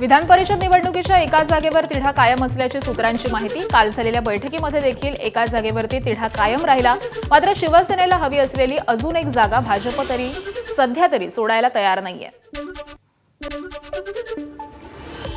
विधान परिषद निवडणुकीच्या एका जागेवर तिढा कायम असल्याची सूत्रांची माहिती। काल झालेल्या बैठकीमध्ये देखील एका जागेवरती तिढा कायम राहिला। मात्र शिवसेनेला हवी असलेली अजून एक जागा भाजप सध्या तरी सोडायला तयार नाहीये।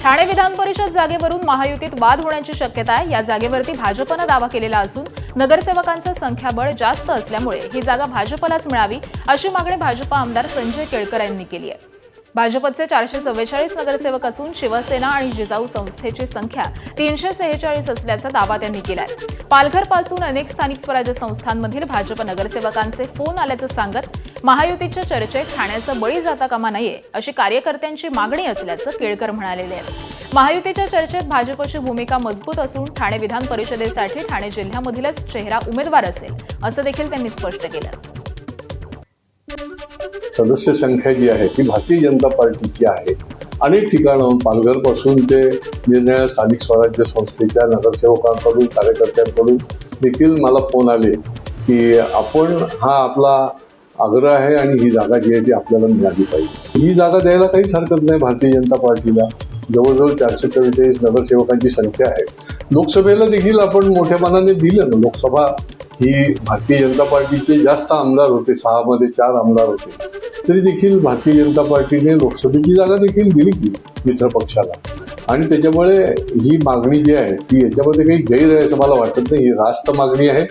ठाणे विधान परिषद जागेवरून महायुतीत वाद होण्याची शक्यता आहे। या जागेवरती भाजपने दावा केलेला असून नगरसेवकांचं संख्याबळ जास्त असल्यामुळे ही जागा भाजपलाच मिळावी अशी मागणी भाजप आमदार संजय केळकर यांनी केली आहे। भाजपचे 444 नगरसेवक असून शिवसेना आणि जिजाऊ संस्थेची संख्या 346 असल्याचा दावा त्यांनी केलाय। पालघरपासून अनेक स्थानिक स्वराज्य संस्थांमधील भाजप नगरसेवकांचे फोन आल्याचं सांगत महायुतीच्या चर्चेत ठाण्याचं बळी जाता कामा नये अशी कार्यकर्त्यांची मागणी असल्याचं केळकर म्हणालेले आहेत। महायुतीच्या चर्चेत भाजपची भूमिका मजबूत असून ठाणे विधान परिषदेसाठी ठाणे जिल्ह्यामधीलच चेहरा उमेदवार असेल असं देखील त्यांनी स्पष्ट केलं। सदस्य संख्या जी आहे ती भारतीय जनता पार्टीची आहे। अनेक ठिकाणं पालघरपासून ते निरनिराळ्या स्थानिक स्वराज्य संस्थेच्या नगरसेवकांकडून कार्यकर्त्यांकडून देखील मला फोन आले की आपण हा आपला आग्रह आहे आणि ही जागा जी आहे ती आपल्याला मिळाली पाहिजे। ही जागा द्यायला काहीच हरकत नाही भारतीय जनता पार्टीला। जवळजवळ 444 नगरसेवकांची संख्या आहे। लोकसभेला देखील आपण मोठ्या मनाने दिलं ना। लोकसभा ही भारतीय जनता पार्टीचे जास्त आमदार होते, 6 मध्ये 4 आमदार होते, तरी देखील भारतीय जनता पार्टीने लोकसभेची जागा देखील दिली की मित्र पक्षाला। आणि त्याच्यामुळे ही मागणी जी आहे ती याच्यामध्ये काही गैर आहे असं मला वाटत नाही। ही रास्त मागणी आहे।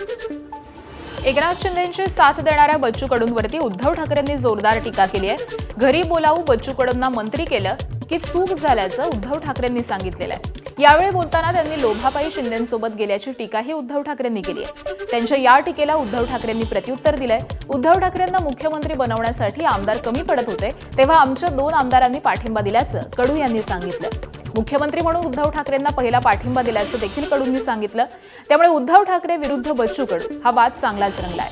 एकनाथ शिंदेंची साथ देणाऱ्या बच्चू कडूंवरती उद्धव ठाकरेंनी जोरदार टीका केली आहे। घरी बोलावू बच्चू कडूंना मंत्री केलं की चूक झाल्याचं उद्धव ठाकरेंनी सांगितलेलं आहे। यावेळी बोलताना त्यांनी लोभापायी शिंदेंसोबत गेल्याची टीकाही उद्धव ठाकरेंनी केली आहे। त्यांच्या या टीकेला उद्धव ठाकरेंनी प्रत्युत्तर दिलंय। उद्धव ठाकरेंना मुख्यमंत्री बनवण्यासाठी आमदार कमी पडत होते तेव्हा आमच्या 2 आमदारांनी पाठिंबा दिल्याचं कडू यांनी सांगितलं। मुख्यमंत्री म्हणून उद्धव ठाकरेंना पहिला पाठिंबा दिल्याचं देखील कडूंनी सांगितलं। त्यामुळे उद्धव ठाकरे विरुद्ध बच्चू कडू हा वाद चांगलाच रंगलाय।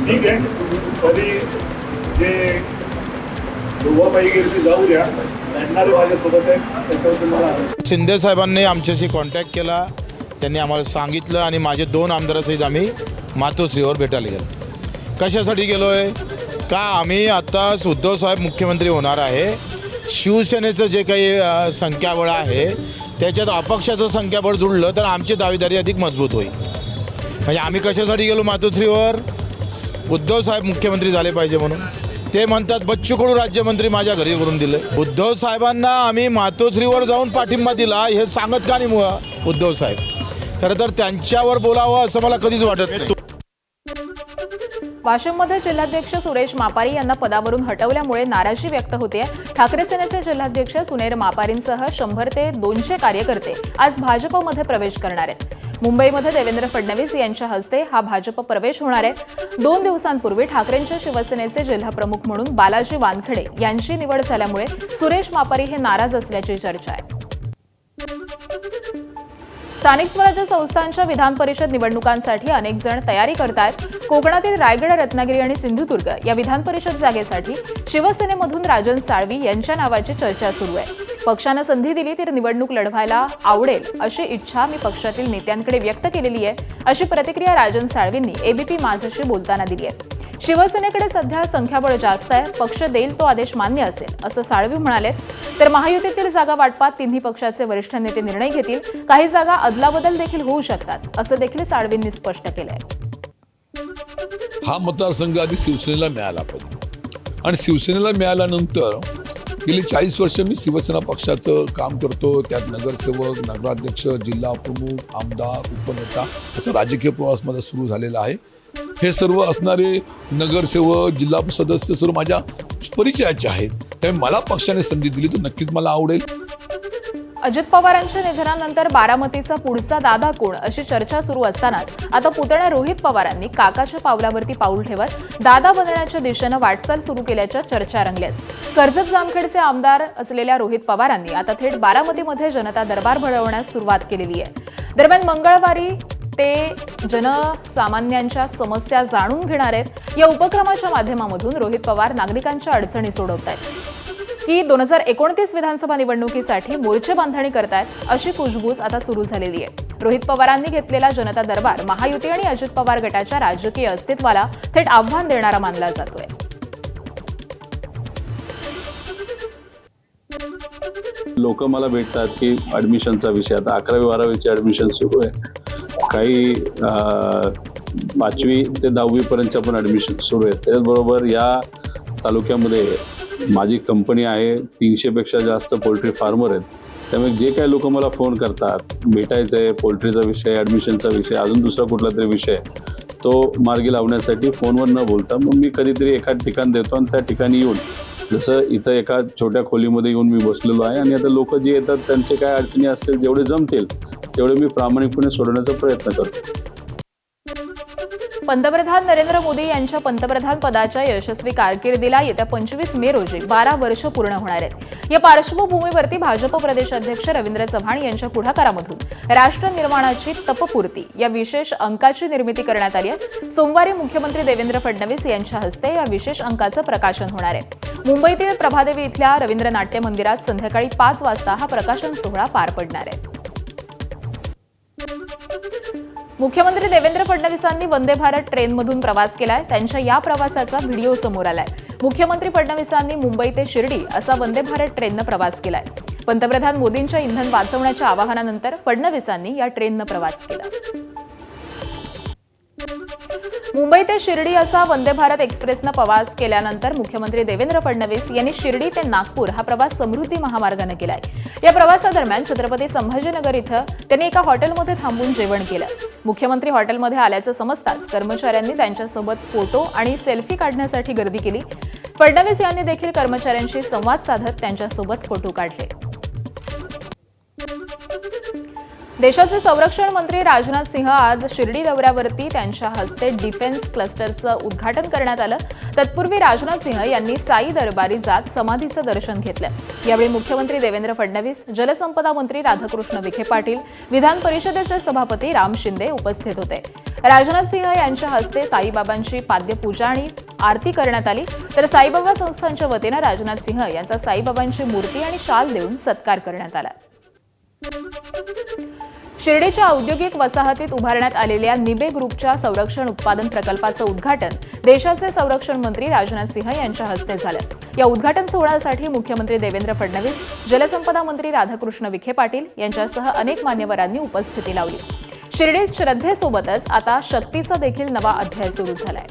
ठीक आहे, तरी जे जाऊ द्या, लढणारे माझ्यासोबत आहे। शिंदे साहेबांनी आमच्याशी कॉन्टॅक्ट केला, त्यांनी आम्हाला सांगितलं आणि माझे 2 आमदारासहित आम्ही मातोश्रीवर भेटायला गेलो। कशासाठी गेलो आहे का आम्ही आता उद्धव साहेब मुख्यमंत्री होणार आहे। शिवसेनेचं जे काही संख्याबळ आहे त्याच्यात अपक्षाचं संख्याबळ जुळलं तर आमची दावेदारी अधिक मजबूत होईल। म्हणजे आम्ही कशासाठी गेलो मातोश्रीवर, उद्धव साहेब मुख्यमंत्री झाले पाहिजे म्हणून। ते म्हणतात बच्चू कडू राज्यमंत्री माझ्या घरी करून दिले। उद्धव साहेबांना आम्ही मातोश्रीवर जाऊन पाठिंबा दिला हे सांगत का नाही उद्धव साहेब? खरं तर त्यांच्यावर बोलावं असं मला कधीच वाटत नाही। वाशिममध्ये जिल्हाध्यक्ष सुरेश मापारी यांना पदावरून हटवल्यामुळे नाराजी व्यक्त होते। ठाकरे सेनेचे जिल्हाध्यक्ष सुनेर मापारींसह 100 ते 200 कार्यकर्ते आज भाजपमध्ये प्रवेश करणार आहेत। मुंबईमध्ये देवेंद्र फडणवीस यांच्या हस्ते हा भाजप प्रवेश होणार आहे। 2 दिवसांपूर्वी ठाकरेंच्या शिवसेनेचे जिल्हाप्रमुख म्हणून बालाजी वानखडे यांची निवड झाल्यामुळे सुरेश मापारी हे नाराज असल्याची चर्चा आहे। स्थानिक स्वराज्य संस्थांच्या विधान परिषद निवडणुकांसाठी अनेक जण तयारी करतात। कोकणातील रायगड, रत्नागिरी आणि सिंधुदुर्ग या विधान परिषद जागेसाठी शिवसेनेमधून राजन साळवी यांच्या नावाची चर्चा सुरू आहे। पक्षानं संधी दिली तर निवडणूक लढवायला आवडेल अशी इच्छा मी पक्षातील नेत्यांकडे व्यक्त केलेली आहे अशी प्रतिक्रिया राजन साळवींनी एबीपी माझाशी बोलताना दिली आहे। शिवसेनेकडे सध्या संख्याबळ जास्त आहे, पक्ष देईल तो आदेश मान्य असेल असं साळवी म्हणाले। तर महायुतीतील जागा वाटपात तिन्ही पक्षाचे वरिष्ठ नेते निर्णय घेतील। काही जागा अदलाबदल देखील होऊ शकतात असं देखील साळवींनी स्पष्ट केलंय। हा मतदारसंघ आधी शिवसेनेला मिळाला पाहिजे आणि शिवसेनेला मिळाल्यानंतर गेली 40 वर्ष मी शिवसेना पक्षाचं काम करतो। त्यात नगरसेवक, नगराध्यक्ष, जिल्हा प्रमुख, आमदार, उपनेता असं राजकीय प्रवास माझा सुरू झालेला आहे। हे सर्व असणारे नगरसेवक, जिल्हा सदस्य सर्व माझ्या परिचयाचे आहेत। त्यामुळे मला पक्षाने संधी दिली तर नक्कीच मला आवडेल। अजित पवारांच्या निधनानंतर बारामतीचा पुढचा दादा कोण अशी चर्चा सुरू असतानाच आता पुतण्या रोहित पवारांनी काकाच्या पावलावरती पाऊल ठेवत दादा बनण्याच्या दिशेनं वाटचाल सुरू केल्याच्या चर्चा रंगल्यात। कर्जत जामखेडचे आमदार असलेल्या रोहित पवारांनी आता थेट बारामतीमध्ये जनता दरबार भरवण्यास सुरुवात केलेली आहे। दरम्यान मंगळवारी ते जनसामान्यांच्या समस्या जाणून घेणार आहेत। या उपक्रमाच्या माध्यमातून रोहित पवार नागरिकांच्या अडचणी सोडवत आहेत की 2029 विधानसभा निवडणुकीसाठी मोर्चे बांधणी करतायत अशी कुजबूज आता सुरू झालेली आहे। रोहित पवारांनी घेतलेला जनता दरबार महायुती आणि अजित पवार गटाच्या राजकीय अस्तित्वाला थेट आव्हान देणारा मानला जातोय. लोक मला भेटतात की ॲडमिशनचा विषय, आता 11वी-12वीची ॲडमिशन सुरू आहे, काही 5वी ते 10वीपर्यंतच्या पण ॲडमिशन सुरू आहेत. त्याचबरोबर या तालुक्यामध्ये माझी कंपनी आहे, 300पेक्षा जास्त पोल्ट्री फार्मर आहेत. त्यामुळे जे काही लोक मला फोन करतात, भेटायचं आहे, पोल्ट्रीचा विषय, ॲडमिशनचा विषय, अजून दुसरा कुठला तरी विषय, तो मार्गी लावण्यासाठी फोनवर न बोलता मग मी कधीतरी एखाद ठिकाण देतो आणि त्या ठिकाणी येऊन, जसं इथं एका छोट्या खोलीमध्ये येऊन मी बसलेलो आहे आणि आता लोक जे येतात त्यांचे काय अडचणी असतील, जेवढे जमतील तेवढे मी प्रामाणिकपणे सोडवण्याचा प्रयत्न करतो. पंतप्रधान नरेंद्र मोदी यांच्या पंतप्रधान पदाच्या यशस्वी कारकिर्दीला येत्या 25 मे रोजी 12 वर्ष पूर्ण होणार आहेत. या पार्श्वभूमीवरती भाजप प्रदेशाध्यक्ष रवींद्र चव्हाण यांच्या पुढाकारामधून राष्ट्र निर्माणाची तपपूर्ती या विशेष अंकाची निर्मिती करण्यात आली आहे. सोमवारी मुख्यमंत्री देवेंद्र फडणवीस यांच्या हस्ते या विशेष अंकाचं प्रकाशन होणार आहे. मुंबईतील प्रभादेवी इथल्या रवींद्र नाट्य मंदिरात संध्याकाळी 5 वाजता हा प्रकाशन सोहळा पार पडणार आहे. मुख्यमंत्री देवेंद्र फडणवीसांनी वंदे भारत ट्रेनमधून प्रवास केलाय. त्यांच्या या प्रवासाचा व्हिडिओ समोर आलाय. मुख्यमंत्री फडणवीसांनी मुंबई ते शिर्डी असा वंदे भारत ट्रेननं प्रवास केलाय. पंतप्रधान मोदींच्या इंधन वाचवण्याच्या आवाहनानंतर फडणवीसांनी या ट्रेननं प्रवास केला. मुंबई ते शिर्डी असा वंदे भारत एक्सप्रेसनं प्रवास केल्यानंतर मुख्यमंत्री देवेंद्र फडणवीस यांनी शिर्डी ते नागपूर हा प्रवास समृद्धी महामार्गाने केलाय. या प्रवासादरम्यान छत्रपती संभाजीनगर इथं त्यांनी एका हॉटेलमध्ये थांबून जेवण केलं. मुख्यमंत्री हॉटेलमध्ये आल्याचं समजताच कर्मचाऱ्यांनी त्यांच्यासोबत फोटो आणि सेल्फी काढण्यासाठी गर्दी केली. फडणवीस यांनी देखील कर्मचाऱ्यांशी संवाद साधत त्यांच्यासोबत फोटो काढले. देशाचे संरक्षण मंत्री राजनाथ सिंह आज शिर्डी दौऱ्यावरती, त्यांच्या हस्ते डिफेन्स क्लस्टरचं उद्घाटन करण्यात आलं. तत्पूर्वी राजनाथ सिंह यांनी साई दरबारी जात समाधीचं दर्शन घेतलं. यावेळी मुख्यमंत्री देवेंद्र फडणवीस, जलसंपदा मंत्री राधाकृष्ण विखे पाटील, विधान परिषदेचे सभापती राम शिंदे उपस्थित होते. राजनाथ सिंह यांच्या हस्ते साईबाबांची पाद्यपूजा आणि आरती करण्यात आली. तर साईबाबा संस्थानच्या वतीनं राजनाथ सिंह यांचा साईबाबांची मूर्ती आणि शाल देऊन सत्कार करण्यात आला. शिर्डीच्या औद्योगिक वसाहतीत उभारण्यात आलेल्या निबे ग्रुपच्या संरक्षण उत्पादन प्रकल्पाचं उद्घाटन देशाचे संरक्षण मंत्री राजनाथ सिंह यांच्या हस्ते झालं. या उद्घाटन सोहळ्यासाठी मुख्यमंत्री देवेंद्र फडणवीस, जलसंपदा मंत्री राधाकृष्ण विखे पाटील यांच्यासह अनेक मान्यवरांनी उपस्थिती लावली. शिर्डीत श्रद्धेसोबतच आता शक्तीचा देखील नवा अध्याय सुरू झालाय.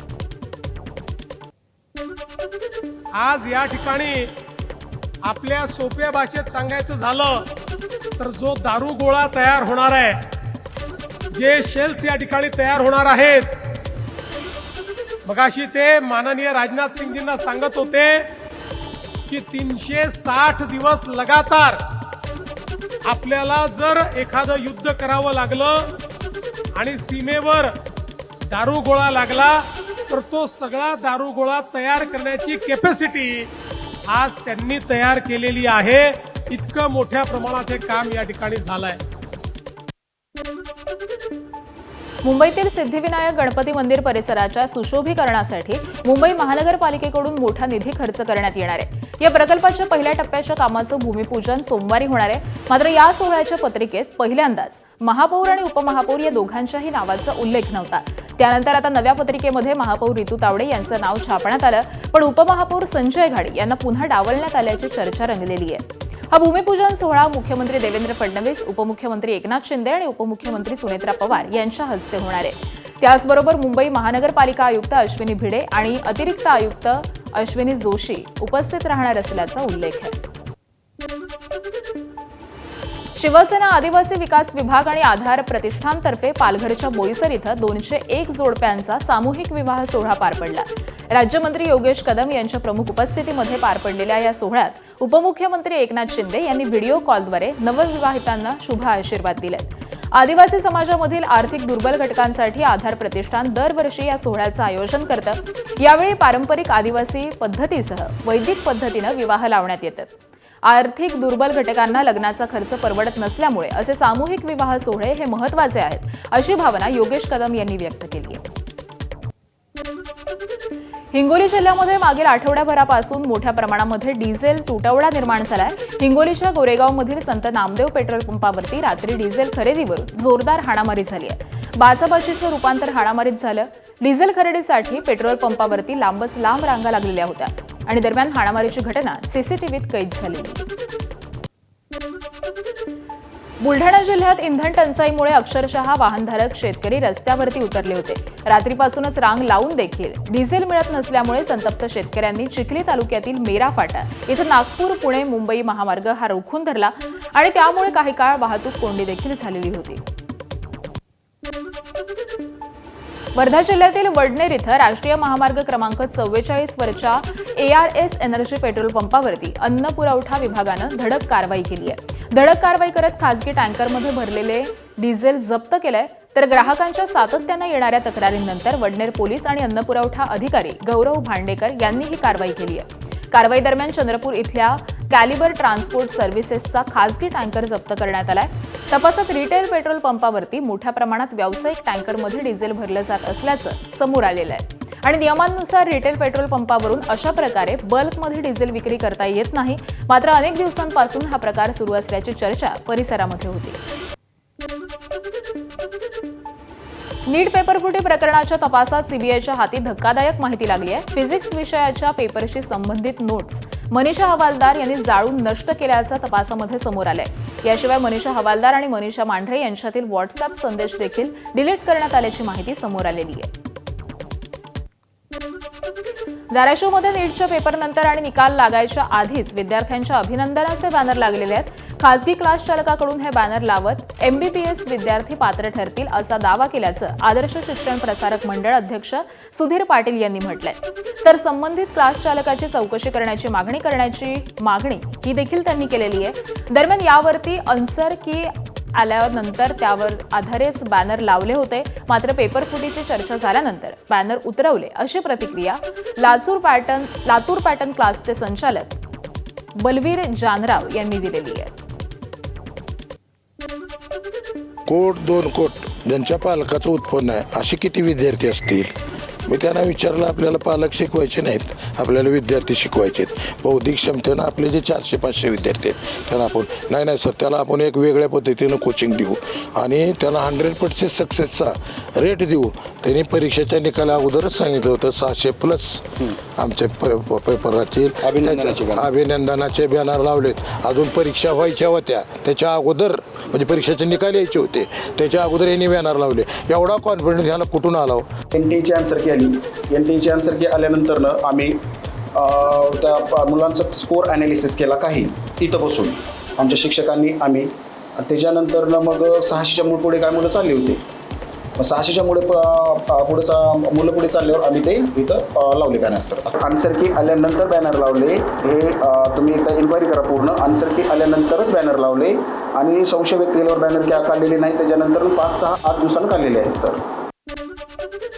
आज या ठिकाणी आपल्या सोप्या भाषेत सांगायचं झालं तर जो दारुगोळा तयार होणार आहे, जे शेल्स या ठिकाणी तयार होणार आहेत, मगाशी ते माननीय राजनाथ सिंगजींना सांगत होते की 360 दिवस लगातार आपल्याला जर एखादं युद्ध करावं लागलं आणि सीमेवर दारुगोळा लागला तर तो सगळा दारुगोळा तयार करण्याची कॅपॅसिटी आज त्यांनी तयार केलेली आहे. इतकं मोठ्या प्रमाणात हे काम या ठिकाणी झालंय. मुंबईतील सिद्धिविनायक गणपती मंदिर परिसराच्या सुशोभीकरणासाठी मुंबई महानगरपालिकेकडून मोठा निधी खर्च करण्यात येणार आहे. या प्रकल्पाच्या पहिल्या टप्प्याच्या कामाचं भूमिपूजन सोमवारी होणार आहे. मात्र या सोहळ्याच्या पत्रिकेत पहिल्यांदाच महापौर आणि उपमहापौर या दोघांच्याही नावाचा उल्लेख नव्हता. त्यानंतर आता नव्या पत्रिकेमध्ये महापौर रितू तावडे यांचं नाव छापण्यात आलं, पण उपमहापौर संजय घाडी यांना पुन्हा डावलण्यात आल्याची चर्चा रंगलेली आहे. हा भूमिपूजन सोहळा मुख्यमंत्री देवेंद्र फडणवीस, उपमुख्यमंत्री एकनाथ शिंदे आणि उपमुख्यमंत्री सुनेत्रा पवार यांच्या हस्ते होणार आहे. त्याचबरोबर मुंबई महानगरपालिका आयुक्त अश्विनी भिडे आणि अतिरिक्त आयुक्त अश्विनी जोशी उपस्थित राहणार असल्याचा उल्लेख आहे. शिवसेना आदिवासी विकास विभाग आणि आधार प्रतिष्ठानतर्फे पालघरच्या बोईसर इथं 201 जोडप्यांचा सामूहिक विवाह सोहळा पार पडला. राज्यमंत्री योगेश कदम यांच्या प्रमुख उपस्थितीमध्ये पार पडलेल्या या सोहळ्यात उपमुख्यमंत्री एकनाथ शिंदे यांनी व्हिडिओ कॉलद्वारे नवविवाहितांना शुभ आशीर्वाद दिले. आदिवासी समाजामधील आर्थिक दुर्बल घटकांसाठी आधार प्रतिष्ठान दरवर्षी या सोहळ्याचं आयोजन करतं. यावेळी पारंपरिक आदिवासी पद्धतीसह वैदिक पद्धतीनं विवाह लावण्यात येतात. आर्थिक दुर्बल घटकांना लग्नाचा खर्च परवडत नसल्यामुळे असे सामूहिक विवाह सोहळे हे महत्त्वाचे आहेत, अशी भावना योगेश कदम यांनी व्यक्त केली आहे. हिंगोली जिल्ह्यामध्ये मागील आठवड्याभरापासून मोठ्या प्रमाणामध्ये डिझेल तुटवडा निर्माण झालाय. हिंगोलीच्या गोरेगावमधील संत नामदेव पेट्रोल पंपावरती रात्री डिझेल खरेदीवरून जोरदार हाणामारी झाली आहे. बाचाबाचीचं रूपांतर हाणामारीत झालं. डिझेल खरेदीसाठी पेट्रोल पंपावरती लांबच लांब रांगा लागलेल्या होत्या आणि दरम्यान हाणामारीची घटना सीसीटीव्हीत कैद झाली. बुलढाणा जिल्ह्यात इंधन टंचाईमुळे अक्षरशः वाहनधारक शेतकरी रस्त्यावरती उतरले होते. रात्रीपासूनच रांग लावून देखील डिझेल मिळत नसल्यामुळे संतप्त शेतकऱ्यांनी चिखली तालुक्यातील मेरा फाटा इथं नागपूर पुणे मुंबई महामार्ग हा रोखून धरला आणि त्यामुळे काही काळ वाहतूक कोंडी देखील झालेली होती. वर्धा जिल्ह्यातील वडनेर इथं राष्ट्रीय महामार्ग क्रमांक 44 वरच्या ARS एनर्जी पेट्रोल पंपावरती अन्न पुरवठा विभागानं धडक कारवाई केली आहे. धडक कारवाई करत खासगी टँकरमध्ये भरलेले डिझेल जप्त केलंय. तर ग्राहकांच्या सातत्यानं येणाऱ्या तक्रारींनंतर वडनेर पोलीस आणि अन्न पुरवठा अधिकारी गौरव भांडेकर यांनी ही कारवाई केली आहे. कारवाई दरम्यान चंद्रपूर इथल्या कॅलिबर ट्रान्सपोर्ट सर्व्हिसेसचा खासगी टँकर जप्त करण्यात आलाय. तपासात रिटेल पेट्रोल पंपावरती मोठ्या प्रमाणात व्यावसायिक टँकरमध्ये डिझेल भरलं जात असल्याचं समोर आलेलं आहे आणि नियमांनुसार रिटेल पेट्रोल पंपावरून अशा प्रकारे बल्कमध्ये डिझेल विक्री करता येत नाही. मात्र अनेक दिवसांपासून हा प्रकार सुरू असल्याची चर्चा परिसरामध्ये होती. नीट पेपरफुटी प्रकरणाच्या तपासात सीबीआयच्या हाती धक्कादायक माहिती लागली आहे. फिजिक्स विषयाच्या पेपरशी संबंधित नोट्स मनीषा हवालदार यांनी जाळून नष्ट केल्याचं तपासामध्ये समोर आलंय. याशिवाय मनीषा हवालदार आणि मनीषा मांढरे यांच्यातील व्हॉट्सअप संदेश देखील डिलीट करण्यात आल्याची माहिती समोर आलेली आहे. धाराशिवमध्ये नीटच्या पेपरनंतर आणि निकाल लागायच्या आधीच विद्यार्थ्यांच्या अभिनंदनाचे बॅनर लागलेले आहेत. खासगी क्लास चालकाकडून हे बॅनर लावत MBBS विद्यार्थी पात्र ठरतील असा दावा केल्याचं आदर्श शिक्षण प्रसारक मंडळ अध्यक्ष सुधीर पाटील यांनी म्हटलंय. तर संबंधित क्लास चालकाची चौकशी करण्याची मागणी ही देखील त्यांनी केलेली आहे. दरम्यान यावरती आन्सर की आल्यानंतर त्यावर आधारेच बॅनर लावले होते. मात्र पेपर फुटीची चर्चा झाल्यानंतर बॅनर उतरवले अशी प्रतिक्रिया लातूर पॅटर्न क्लासचे संचालक बलवीर जानराव यांनी दिलेली आहे. कोट 2 कोट ज्यांच्या पालकाचं उत्पन्न आहे असे किती विद्यार्थी असतील? मी त्यांना विचारलं, आपल्याला पालक शिकवायचे नाहीत, आपल्याला विद्यार्थी शिकवायचे आहेत. बौद्धिक क्षमतेनं आपले जे 400-500 विद्यार्थी आहेत त्यांना आपण नाही सर, त्याला आपण एक वेगळ्या पद्धतीनं कोचिंग देऊ आणि त्यांना 100% सक्सेसचा रेट देऊ. त्यांनी परीक्षेच्या निकाला अगोदरच सांगितलं होतं 600+ आमचे पेपर राहतील. अभिनंदनाचे बॅनर लावलेत. अजून परीक्षा व्हायच्या होत्या त्याच्या अगोदर, म्हणजे परीक्षेचे निकाल यायचे होते त्याच्या अगोदर यांनी बॅनर लावले. एवढा कॉन्फिडन्स ह्याला कुठून आला? NTEची आन्सर की आली. NTEची आन्सर की आल्यानंतरनं आम्ही त्या मुलांचं स्कोअर ॲनालिसिस केला काही तिथं बसून आमच्या शिक्षकांनी आम्ही. त्याच्यानंतरनं मग 600च्या पुढे काय मुलं चालली होती. 600च्या मुलं पुढे चालल्यावर आम्ही ते इथं लावले बॅनर. सर आन्सर की आल्यानंतर बॅनर लावले. हे तुम्ही एकदा इन्क्वायरी करा पूर्ण. आन्सर की आल्यानंतरच बॅनर लावले आणि संशय व्यक्त केल्यावर बॅनर की काढलेले नाही. त्याच्यानंतर 5-6-8 दिवसांनी काढलेले आहेत. सर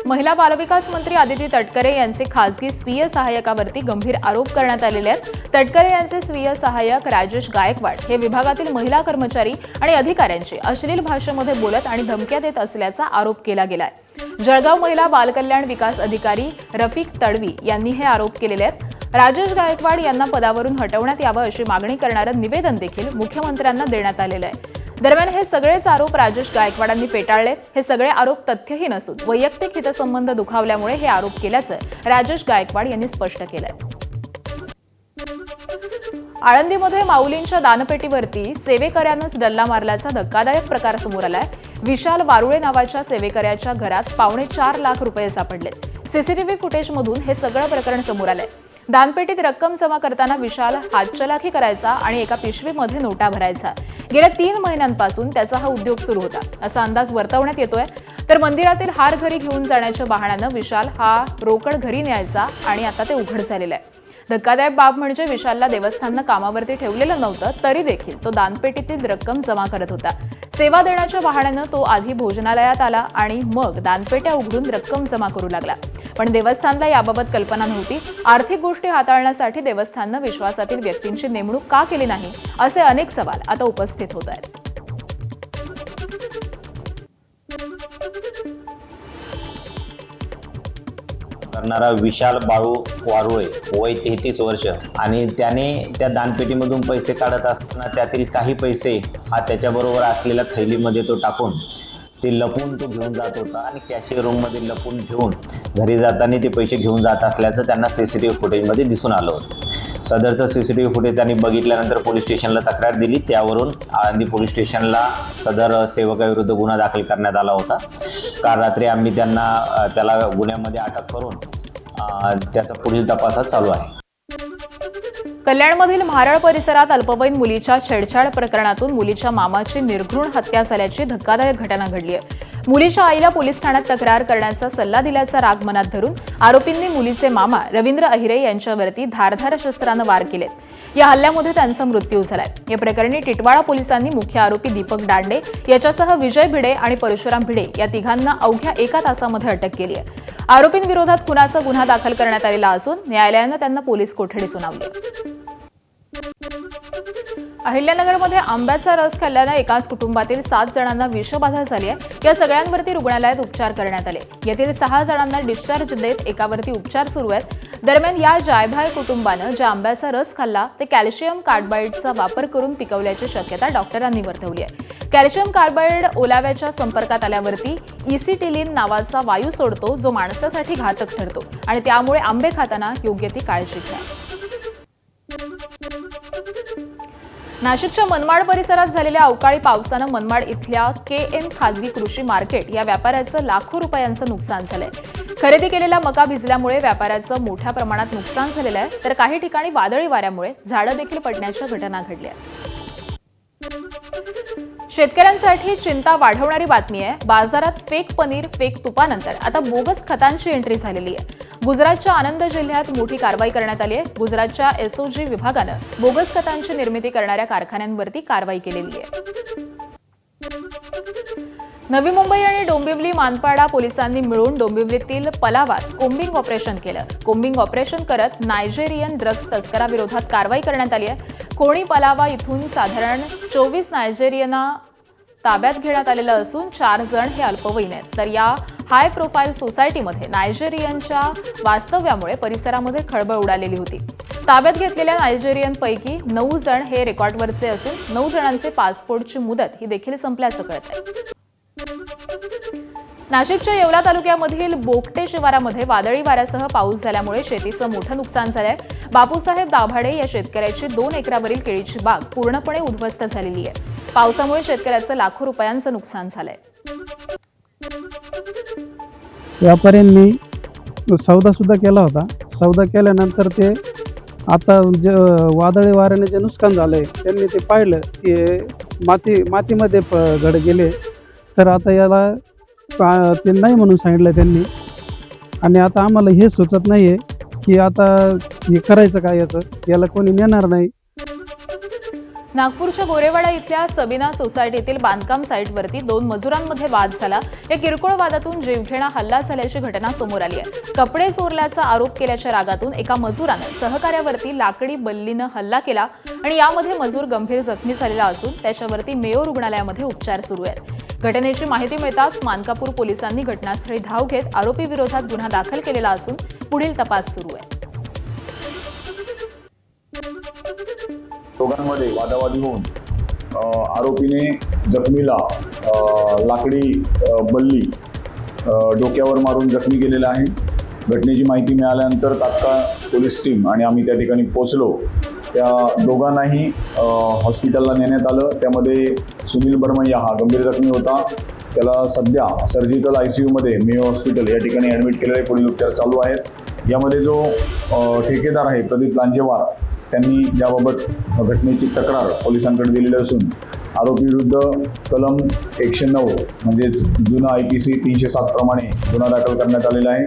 महिला बालविकास मंत्री आदिती तटकरे यांचे खासगी स्वीय सहाय्यकावरती गंभीर आरोप करण्यात आलेले आहेत. तटकरे यांचे स्वीय सहाय्यक राजेश गायकवाड हे विभागातील महिला कर्मचारी आणि अधिकाऱ्यांची अश्लील भाषेमध्ये बोलत आणि धमक्या देत असल्याचा आरोप केला गेलाय. जळगाव महिला बालकल्याण विकास अधिकारी रफिक तडवी यांनी हे आरोप केलेले आहेत. राजेश गायकवाड यांना पदावरून हटवण्यात यावं अशी मागणी करणारं निवेदन देखील मुख्यमंत्र्यांना देण्यात आलेलं आहे. दरम्यान हे सगळेच आरोप राजेश गायकवाडांनी फेटाळलेत. हे सगळे आरोप तथ्यहीन असून वैयक्तिक हितसंबंध दुखावल्यामुळे हे आरोप केल्याचं राजेश गायकवाड यांनी स्पष्ट केलंय. आळंदीमध्ये माऊलींच्या दानपेटीवरती सेवेकऱ्यानंच डल्ला मारल्याचा धक्कादायक प्रकार समोर आलाय. विशाल वारुळे नावाच्या सेवेकऱ्याच्या घरात 4.25 लाख रुपये सापडलेत. सीसीटीव्ही फुटेजमधून हे सगळं प्रकरण समोर आलंय. दानपेटीत रक्कम जमा करताना विशाल हातचलाखी करायचा आणि एका पिशवीमध्ये नोटा भरायचा. गेल्या 3 महिन्यांपासून त्याचा हा उद्योग सुरू होता असा अंदाज वर्तवण्यात येतोय. तर मंदिरातील हार घरी घेऊन जाण्याच्या बहाण्यानं विशाल हा रोकड घरी न्यायचा आणि आता ते उघड झालेलं आहे. धक्कादायक बाब म्हणजे विशालला देवस्थाननं कामावरती ठेवलेलं नव्हतं तरी देखील तो दानपेटीतील रक्कम जमा करत होता. सेवा देण्याच्या बहाण्यानं तो आधी भोजनालयात आला आणि मग दानपेट्या उघडून रक्कम जमा करू लागला. पण देवस्थानला याबाबत कल्पना नव्हती. आर्थिक गोष्टी हाताळण्यासाठी देवस्थाननं विश्वासातील व्यक्तींची नेमणूक का केली नाही असे अनेक सवाल आता उपस्थित होत आहेत. करणारा विशाल बाळू वारुळे वय 33 वर्ष आणि त्याने त्या दानपेटीमधून पैसे काढत असताना त्यातील काही पैसे हा त्याच्याबरोबर असलेल्या थैलीमध्ये तो टाकून ते लपून तो घेऊन जात होता आणि कॅशियर रूममध्ये लपून ठेवून घरी जाताना ते पैसे घेऊन जात असल्याचं त्यांना CCTV फुटेजमध्ये दिसून आलं होतं. सदरचं CCTV फुटेज त्यांनी बघितल्यानंतर पोलीस स्टेशनला तक्रार दिली. त्यावरून आळंदी पोलीस स्टेशनला सदर सेवकाविरुद्ध गुन्हा दाखल करण्यात आला होता. काल रात्री आम्ही त्याला गुन्ह्यामध्ये अटक करून त्याचा पुढील तपास चालू आहे. कल्याणमधील म्हारळ परिसरात अल्पवयीन मुलीच्या छेडछाड प्रकरणातून मुलीच्या मामाची निर्घृण हत्या झाल्याची धक्कादायक घटना घडली आहे. मुलीच्या आईला पोलीस ठाण्यात तक्रार करण्याचा सल्ला दिल्याचा राग मनात धरून आरोपींनी मुलीचे मामा रवींद्र अहिरे यांच्यावरती धारधार शस्त्रानं वार केलेत. या हल्ल्यामध्ये त्यांचा मृत्यू झालाय. या प्रकरणी टिटवाळा पोलिसांनी मुख्य आरोपी दीपक दांडे याच्यासह विजय भिडे आणि परशुराम भिडे या तिघांना अवघ्या 1 तासामध्ये अटक केली आहे. आरोपींविरोधात खुनाचा गुन्हा दाखल करण्यात आलेला असून न्यायालयानं त्यांना पोलीस कोठडी सुनावली. अहिल्यानगरमध्ये आंब्याचा रस खाल्ल्यानं एकाच कुटुंबातील 7 जणांना विषबाधा झाली आहे. या सगळ्यांवरती रुग्णालयात उपचार करण्यात आले. यातील 6 जणांना डिस्चार्ज देत एकावरती उपचार सुरू आहेत. दरम्यान या जायभाय कुटुंबानं ज्या आंब्याचा रस खाल्ला ते कॅल्शियम कार्बाइडचा वापर करून पिकवल्याची शक्यता डॉक्टरांनी वर्तवली आहे. कॅल्शियम कार्बाइड ओलाव्याच्या संपर्कात आल्यावरती इसिटिलीन नावाचा वायू सोडतो, जो माणसासाठी घातक ठरतो आणि त्यामुळे आंबे खाताना योग्य ती काळजी घ्या. नाशिकच्या मनमाड परिसरात झालेल्या अवकाळी पावसानं मनमाड इथल्या KM खाजगी कृषी मार्केट या व्यापाऱ्याचं लाखो रुपयांचं नुकसान झालंय. खरेदी केलेला मका भिजल्यामुळे व्यापाऱ्याचं मोठ्या प्रमाणात नुकसान झालेलं आहे. तर काही ठिकाणी वादळी वाऱ्यामुळे झाडं देखील पडण्याच्या घटना घडल्या. शेतकऱ्यांसाठी चिंता वाढवणारी बातमी आहे. बाजारात फेक पनीर, फेक तुपानंतर आता बोगस खतांची एंट्री झालेली आहे. गुजरातच्या आनंद जिल्ह्यात मोठी कारवाई करण्यात आली आहे. गुजरातच्या SOG विभागानं बोगस खतांची निर्मिती करणाऱ्या कारखान्यांवरती कारवाई केलेली आहे. नवी मुंबई आणि डोंबिवली मानपाडा पोलिसांनी मिळून डोंबिवलीतील पलावात कोम्बिंग ऑपरेशन केलं. कोम्बिंग ऑपरेशन करत नायजेरियन ड्रग्ज तस्कराविरोधात कारवाई करण्यात आली आहे. कोणी पलावा इथून साधारण 24 नायजेरियना ताब्यात घेण्यात आलेलं असून 4 जण हे अल्पवयीन आहेत. तर या हाय प्रोफाईल सोसायटीमध्ये नायजेरियनच्या वास्तव्यामुळे परिसरामध्ये खळबळ उडालेली होती. ताब्यात घेतलेल्या नायजेरियनपैकी 9 जण हे रेकॉर्डवरचे असून 9 जणांचे पासपोर्टची मुदत ही देखील संपल्याचं कळत आहे. नाशिकच्या येवला तालुक्यामधील बोगटे शिवारामध्ये वादळी वाऱ्यासह पाऊस झाल्यामुळे शेतीचं मोठं नुकसान झालंय. बापूसाहेब दाभाडे या शेतकऱ्याची 2 एकरावरील केळीची बाग पूर्णपणे उद्ध्वस्त झालेली आहे. पावसामुळे शेतकऱ्याचं लाखो रुपयांचं नुकसान झालंय. व्यापाऱ्यांनी सौदा सुद्धा केला होता. सौदा केल्यानंतर ते आता वादळी वाऱ्याने जे नुकसान झालंय त्यांनी ते पाहिलं की मातीमध्ये घड गेले. तर आता याला ते नाही म्हणून सांगितलं त्यांनी. आणि आता आम्हाला हे सुचत नाही आहे की आता हे करायचं काय, याला कोणी नेणार नाही. नागपूरच्या गोरेवाडा इथल्या सबीना सोसायटीतील बांधकाम साईटवरती 2 मजुरांमध्ये वाद झाला. या किरकोळ वादातून जीवघेणा हल्ला झाल्याची घटना समोर आली आहे. कपडे चोरल्याचा आरोप केल्याच्या रागातून एका मजुरानं सहकार्यावरती लाकडी बल्लीनं हल्ला केला आणि यामध्ये मजूर गंभीर जखमी झालेला असून त्याच्यावरती मेयो रुग्णालयामध्ये उपचार सुरू आहेत. घटनेची माहिती मिळताच मानकापूर पोलिसांनी घटनास्थळी धाव घेत आरोपीविरोधात गुन्हा दाखल केलेला असून पुढील तपास सुरू आहे. दोघांमध्ये वादावादी होऊन आरोपीने जखमीला लाकडी बल्ली डोक्यावर मारून जखमी केलेला आहे. घटनेची माहिती मिळाल्यानंतर तात्काळ पोलीस टीम आणि आम्ही त्या ठिकाणी पोहोचलो. त्या दोघांनाही हॉस्पिटलला नेण्यात आलं. त्यामध्ये सुनील बर्मय्या हा गंभीर जखमी होता. त्याला सध्या सर्जिकल ICUमध्ये मेयो हॉस्पिटल या ठिकाणी ॲडमिट केलेले पुढील उपचार चालू आहेत. यामध्ये जो ठेकेदार आहे प्रदीप लांजेवार त्यांनी याबाबत घटनेची तक्रार पोलिसांकडे दिलेली असून आरोपीविरुद्ध कलम 109 म्हणजेच जुना IPC 307 प्रमाणे गुन्हा दाखल करण्यात आलेला आहे.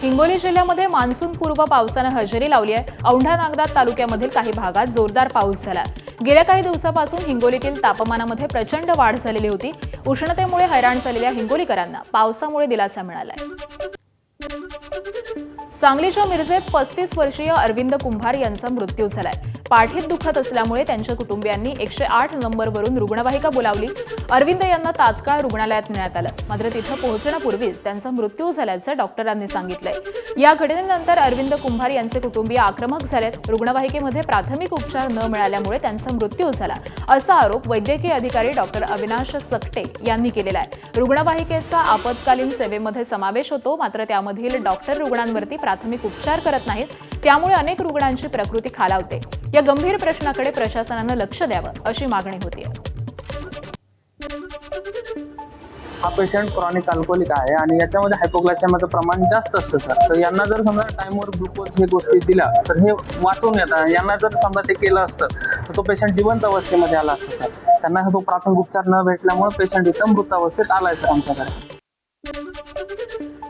हिंगोली जिल्ह्यामध्ये मान्सूनपूर्व पावसानं हजेरी लावली आहे. औंढा नागनाथ तालुक्यामधील काही भागात जोरदार पाऊस झाला. गेल्या काही दिवसापासून हिंगोलीतील तापमानामध्ये प्रचंड वाढ झालेली होती. उष्णतेमुळे हैराण झालेल्या हिंगोलीकरांना पावसामुळे दिलासा मिळालाय. सांगलीच्या मिरजेत 35 वर्षीय अरविंद कुंभार यांचा मृत्यू झालाय. पाठीत दुखत असल्यामुळे त्यांच्या कुटुंबियांनी 108 नंबरवरून रुग्णवाहिका बोलावली. अरविंद यांना तात्काळ रुग्णालयात नेण्यात आलं, मात्र तिथं पोहोचण्यापूर्वीच त्यांचा मृत्यू झाल्याचं डॉक्टरांनी सांगितलंय. या घटनेनंतर अरविंद कुंभार यांचे कुटुंबीय आक्रमक झालेत. रुग्णवाहिकेमध्ये प्राथमिक उपचार न मिळाल्यामुळे त्यांचा मृत्यू झाला असा आरोप वैद्यकीय अधिकारी डॉक्टर अविनाश सकटे यांनी केलेला आहे. रुग्णवाहिकेचा आपत्कालीन सेवेमध्ये समावेश होतो, मात्र त्यामधील डॉक्टर रुग्णांवरती प्राथमिक उपचार करत नाहीत, त्यामुळे अनेक रुग्णांची प्रकृती खालावते. या गंभीर प्रश्नाकडे प्रशासनानं लक्ष द्यावं अशी मागणी होती. हा पेशंट क्रॉनिक अल्कोहोलिक आहे आणि याच्यामध्ये हायपोग्लायसेमियाचं प्रमाण जास्त असतं सर. तर यांना जर समजा टाईमवर ग्लुकोज हे गोष्टी दिल्या तर हे वाचून येतात. यांना जर समजा ते केलं असतं तर तो पेशंट जिवंत अवस्थेमध्ये आला असता सर. त्यांना तो प्राथमिक उपचार न भेटल्यामुळे पेशंट इथं मृत अवस्थेत आलाय सर आमच्याकडे.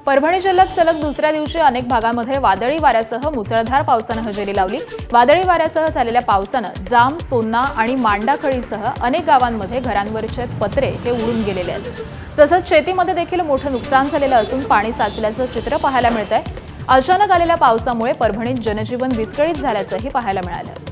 परभणी जिल्ह्यात सलग दुसऱ्या दिवशी अनेक भागांमध्ये वादळी वाऱ्यासह मुसळधार पावसानं हजेरी लावली. वादळी वाऱ्यासह झालेल्या पावसानं जाम, सोन्ना आणि मांडाखळीसह अनेक गावांमध्ये घरांवरचे पत्रे हे उडून गेलेले आहेत. तसंच शेतीमध्ये देखील मोठं नुकसान झालेलं असून पाणी साचल्याचं चित्र पाहायला मिळतंय. अचानक आलेल्या पावसामुळे परभणीत जनजीवन विस्कळीत झाल्याचंही पाहायला मिळालं.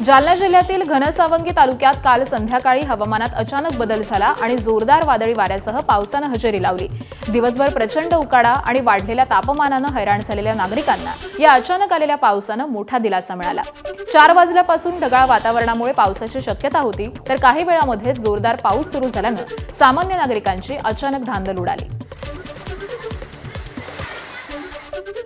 जालना जिल्ह्यातील घनसावंगी तालुक्यात काल संध्याकाळी हवामानात अचानक बदल झाला आणि जोरदार वादळी वाऱ्यासह पावसानं हजेरी लावली. दिवसभर प्रचंड उकाडा आणि वाढलेल्या तापमानानं हैराण झालेल्या नागरिकांना या अचानक आलेल्या पावसानं मोठा दिलासा मिळाला. 4 वाजल्यापासून ढगाळ वातावरणामुळे पावसाची शक्यता होती, तर काही वेळामध्ये जोरदार पाऊस सुरू झाल्यानं सामान्य नागरिकांची अचानक धांदल उडाली.